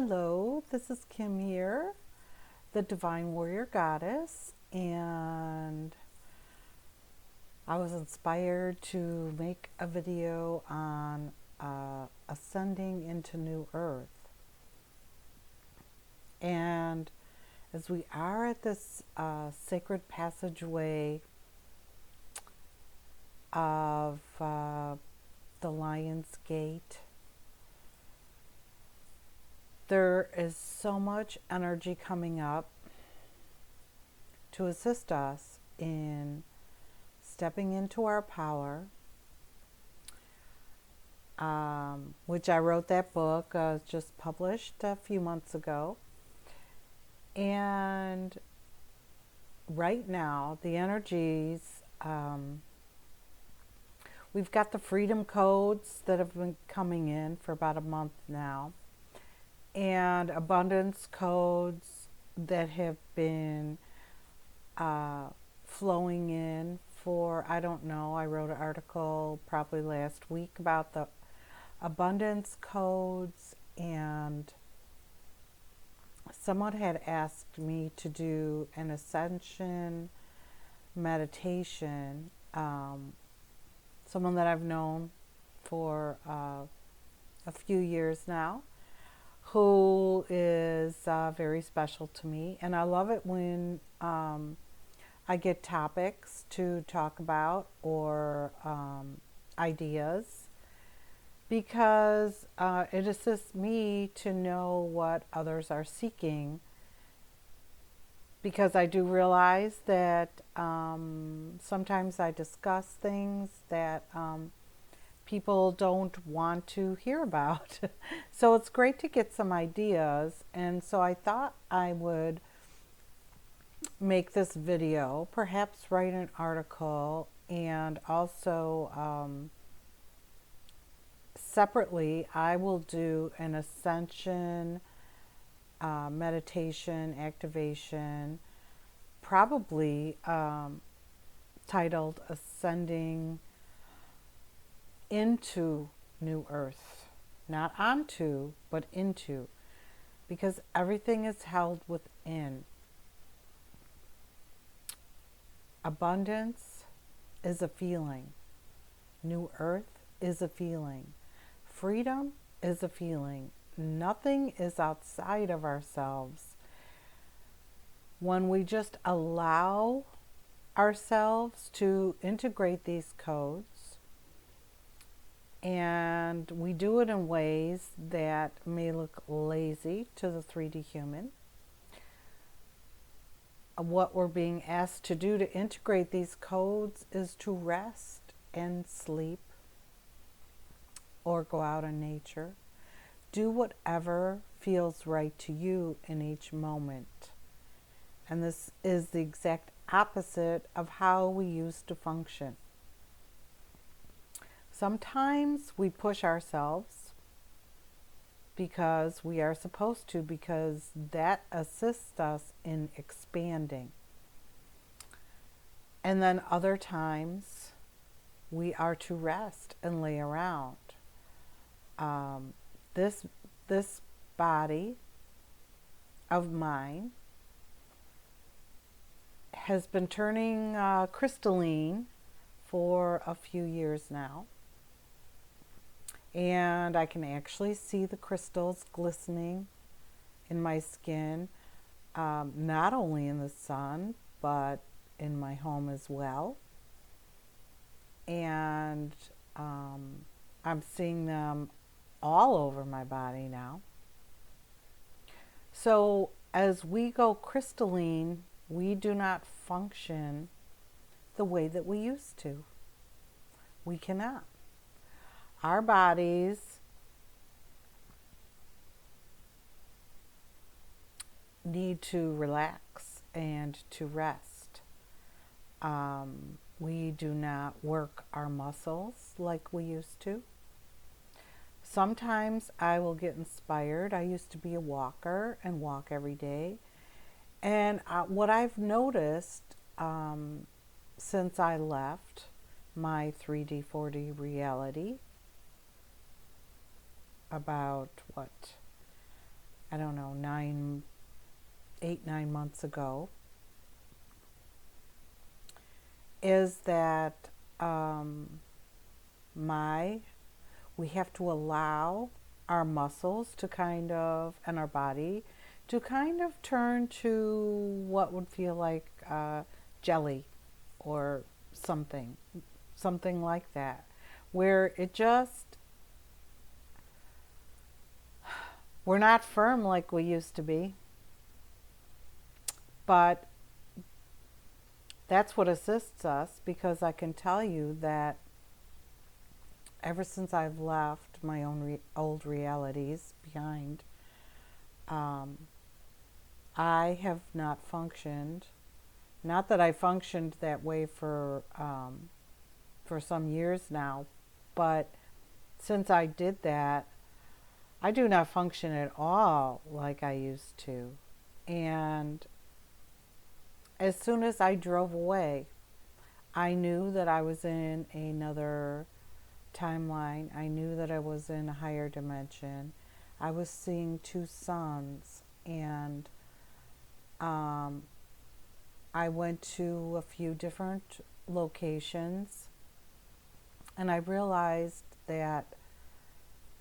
Hello, this is Kim here, the Divine Warrior Goddess, and I was inspired to make a video on ascending into New Earth. And as we are at this sacred passageway of the Lion's Gate, there is so much energy coming up to assist us in stepping into our power, which I wrote that book, just published a few months ago. And right now, the energies, we've got the freedom codes that have been coming in for about a month now, and abundance codes that have been flowing in for, I don't know, I wrote an article probably last week about the abundance codes, and someone had asked me to do an ascension meditation, someone that I've known for a few years now, who is very special to me. And I love it when I get topics to talk about or ideas, because it assists me to know what others are seeking, because I do realize that sometimes I discuss things that people don't want to hear about. So it's great to get some ideas, and so I thought I would make this video, perhaps write an article, and also separately I will do an ascension meditation activation, probably titled Ascending into New Earth. Not onto, but into, because everything is held within. Abundance is a feeling. New Earth is a feeling. Freedom is a feeling. Nothing is outside of ourselves. When we just allow ourselves to integrate these codes, and we do it in ways that may look lazy to the 3D human, what we're being asked to do to integrate these codes is to rest and sleep, or go out in nature. Do whatever feels right to you in each moment. And this is the exact opposite of how we used to function. Sometimes we push ourselves because we are supposed to, because that assists us in expanding. And then other times we are to rest and lay around. This body of mine has been turning crystalline for a few years now, and I can actually see the crystals glistening in my skin, not only in the sun but in my home as well. And I'm seeing them all over my body now. So as we go crystalline, we do not function the way that we used to. We cannot. Our bodies need to relax and to rest. We do not work our muscles like we used to. Sometimes I will get inspired. I used to be a walker and walk every day. And what I've noticed since I left my 3D, 4D reality about I don't know, 9 months ago, is that my we have to allow our muscles to kind of, and our body to kind of turn to what would feel like jelly or something, something like that, where it just, we're not firm like we used to be, but that's what assists us, because I can tell you that ever since I've left my own old realities behind, I have not functioned. Not that I functioned that way for some years now, but since I did that, I do not function at all like I used to. And as soon as I drove away, I knew that I was in another timeline. I knew that I was in a higher dimension. I was seeing two suns, and I went to a few different locations, and I realized that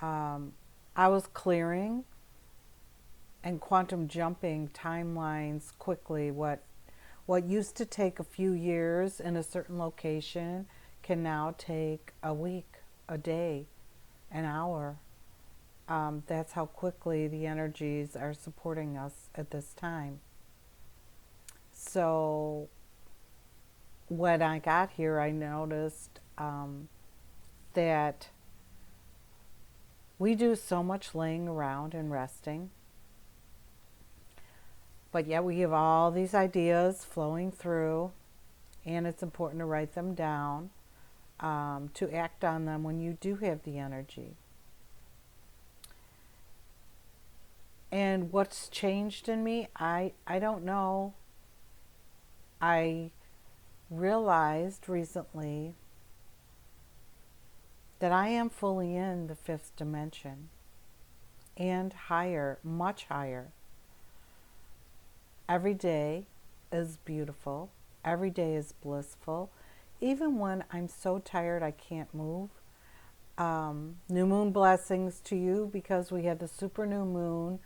I was clearing and quantum jumping timelines quickly. What used to take a few years in a certain location can now take a week, a day, an hour. That's how quickly the energies are supporting us at this time. So when I got here, I noticed that we do so much laying around and resting, but yet we have all these ideas flowing through, and it's important to write them down, to act on them when you do have the energy. And what's changed in me, I don't know. I realized recently that I am fully in the fifth dimension and higher, much higher. Every day is beautiful. Every day is blissful. Even when I'm so tired I can't move. New moon blessings to you, because we had the super new moon.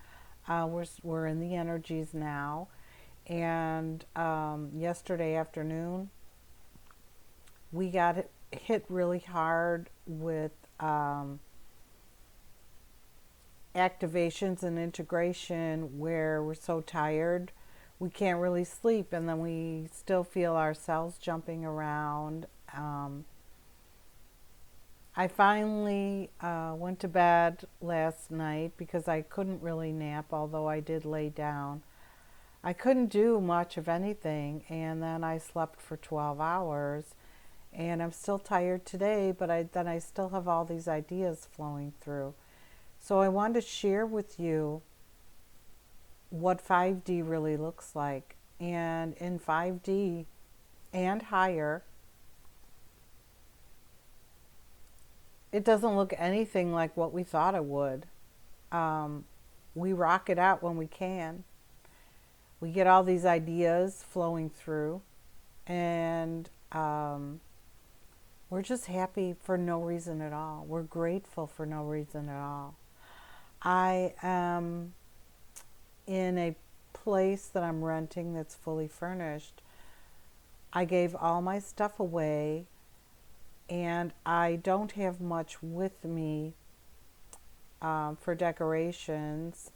We're in the energies now. And yesterday afternoon, we got hit really hard with activations and integration, where we're so tired we can't really sleep, and then we still feel ourselves jumping around. I finally went to bed last night because I couldn't really nap, although I did lay down. I couldn't do much of anything, and then I slept for 12 hours, and I'm still tired today, but then I still have all these ideas flowing through. So I wanted to share with you what 5D really looks like. And in 5D and higher, it doesn't look anything like what we thought it would. We rock it out when we can. We get all these ideas flowing through, and we're just happy for no reason at all. We're grateful for no reason at all. I am in a place that I'm renting that's fully furnished. I gave all my stuff away, and I don't have much with me for decorations,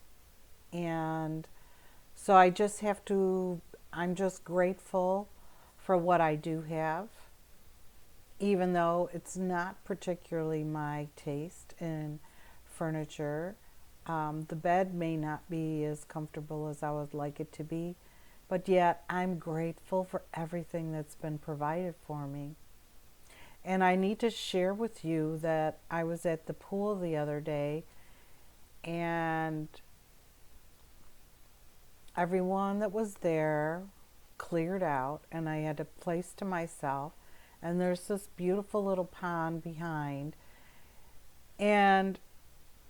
and so I'm just grateful for what I do have, even though it's not particularly my taste in furniture. The bed may not be as comfortable as I would like it to be, but yet I'm grateful for everything that's been provided for me. And I need to share with you that I was at the pool the other day, and everyone that was there cleared out, and I had a place to myself, and there's this beautiful little pond behind, and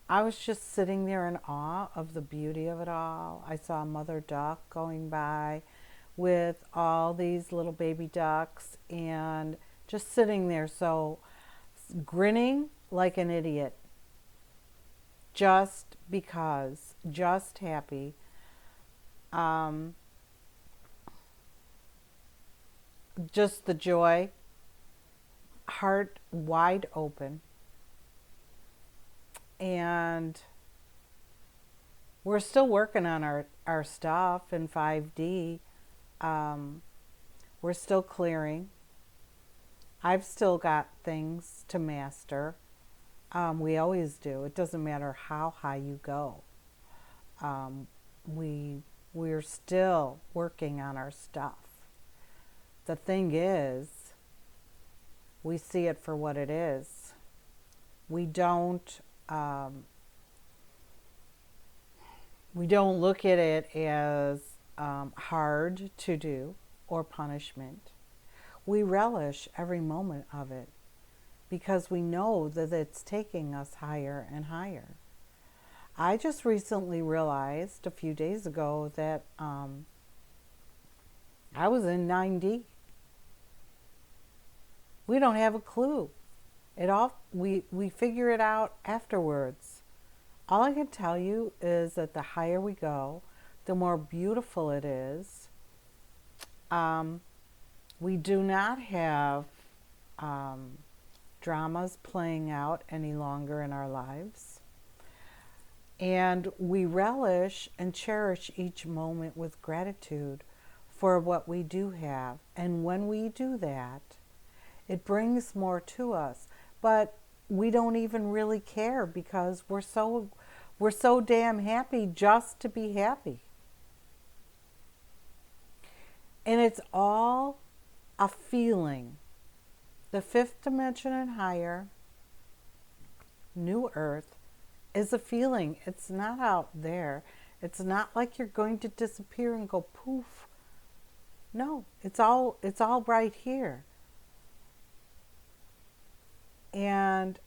I was just sitting there in awe of the beauty of it all. I saw a mother duck going by with all these little baby ducks and just sitting there, so grinning like an idiot, just because, just happy. Um, just the joy, heart wide open. And we're still working on our stuff in 5D. We're still clearing. I've still got things to master. We always do. It doesn't matter how high you go. Um, we're still working on our stuff. The thing is, we see it for what it is. We don't look at it as hard to do or punishment. We relish every moment of it because we know that it's taking us higher and higher. I just recently realized a few days ago that I was in 9D. We don't have a clue. We figure it out afterwards. All I can tell you is that the higher we go, the more beautiful it is. We do not have dramas playing out any longer in our lives. And we relish and cherish each moment with gratitude for what we do have. And when we do that, it brings more to us. But we don't even really care because we're so damn happy just to be happy. And it's all a feeling. The fifth dimension and higher, new earth, is a feeling. It's not out there. It's not like you're going to disappear and go poof. No, it's all right here. And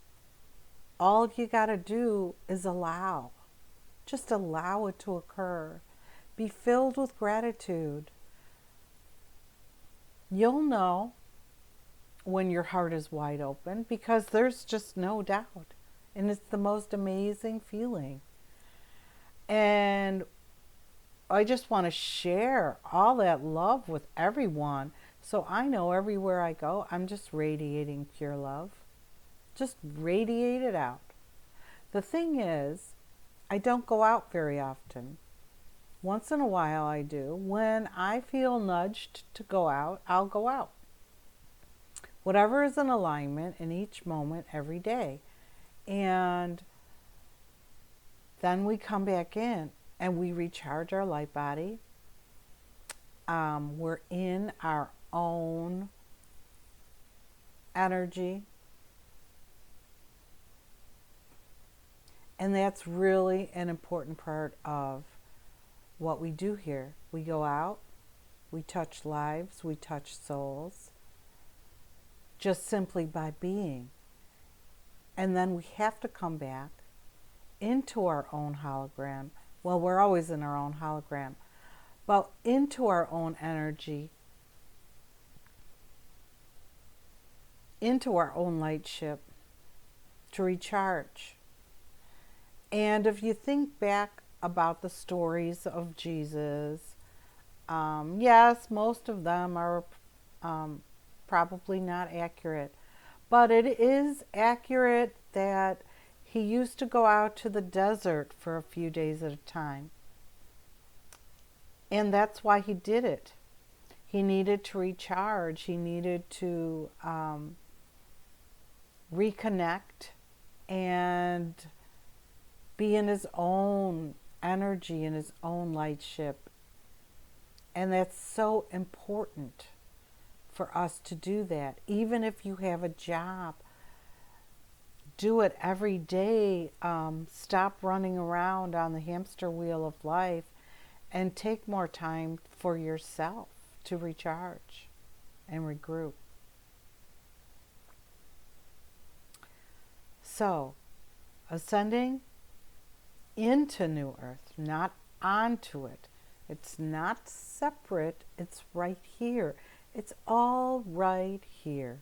all you got to do is allow. Just allow it to occur. Be filled with gratitude. You'll know when your heart is wide open because there's just no doubt. And it's the most amazing feeling. And I just want to share all that love with everyone. So I know everywhere I go, I'm just radiating pure love. Just radiate it out. The thing is, I don't go out very often. Once in a while I do. When I feel nudged to go out, I'll go out. Whatever is in alignment in each moment every day. And then we come back in and we recharge our light body. We're in our own energy. And that's really an important part of what we do here. We go out, we touch lives, we touch souls, just simply by being. And then we have to come back into our own hologram. Well, we're always in our own hologram, but into our own energy, into our own light ship to recharge. And if you think back about the stories of Jesus, yes, most of them are probably not accurate, but it is accurate that he used to go out to the desert for a few days at a time. And that's why he did it. He needed to recharge. He needed to reconnect and be in his own energy, in his own light ship. And that's so important for us to do that. Even if you have a job, do it every day. Stop running around on the hamster wheel of life and take more time for yourself to recharge and regroup. So, ascending into New Earth, not onto it. It's not separate, it's right here. It's all right here.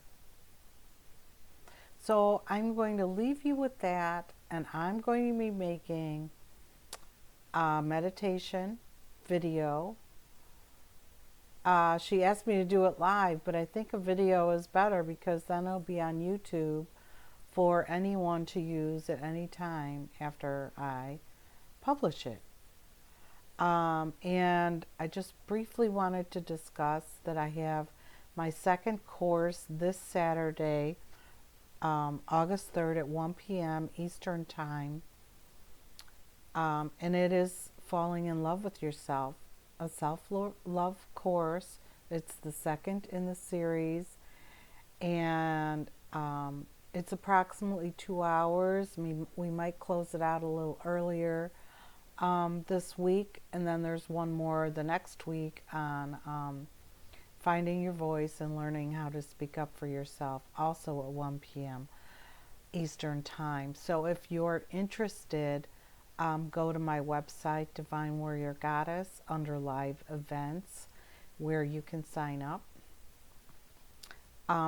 So I'm going to leave you with that, and I'm going to be making a meditation video. She asked me to do it live, but I think a video is better because then it'll be on YouTube for anyone to use at any time after I publish it. And I just briefly wanted to discuss that I have my second course this Saturday, August 3rd at 1 p.m. Eastern Time. And it is Falling in Love with Yourself, a self-love course. It's the second in the series. And it's approximately 2 hours. We might close it out a little earlier this week. And then there's one more the next week on finding your voice and learning how to speak up for yourself, also at 1 p.m. Eastern Time. So if you're interested, go to my website, Divine Warrior Goddess, under live events, where you can sign up.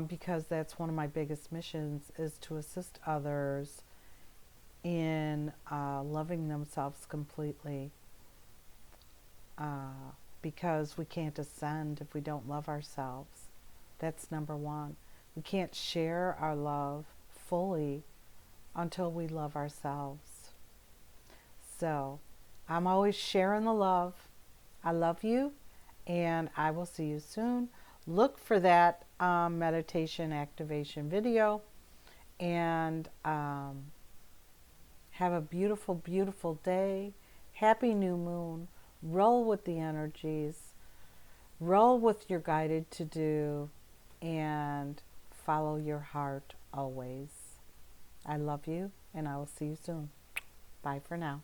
Because that's one of my biggest missions, is to assist others in loving themselves completely. Because we can't ascend if we don't love ourselves. That's number one. We can't share our love fully until we love ourselves. So I'm always sharing the love. I love you, and I will see you soon. Look for that meditation activation video, and have a beautiful, beautiful day. Happy new moon. Roll with the energies. Roll with your guided to do, and follow your heart always. I love you, and I will see you soon. Bye for now.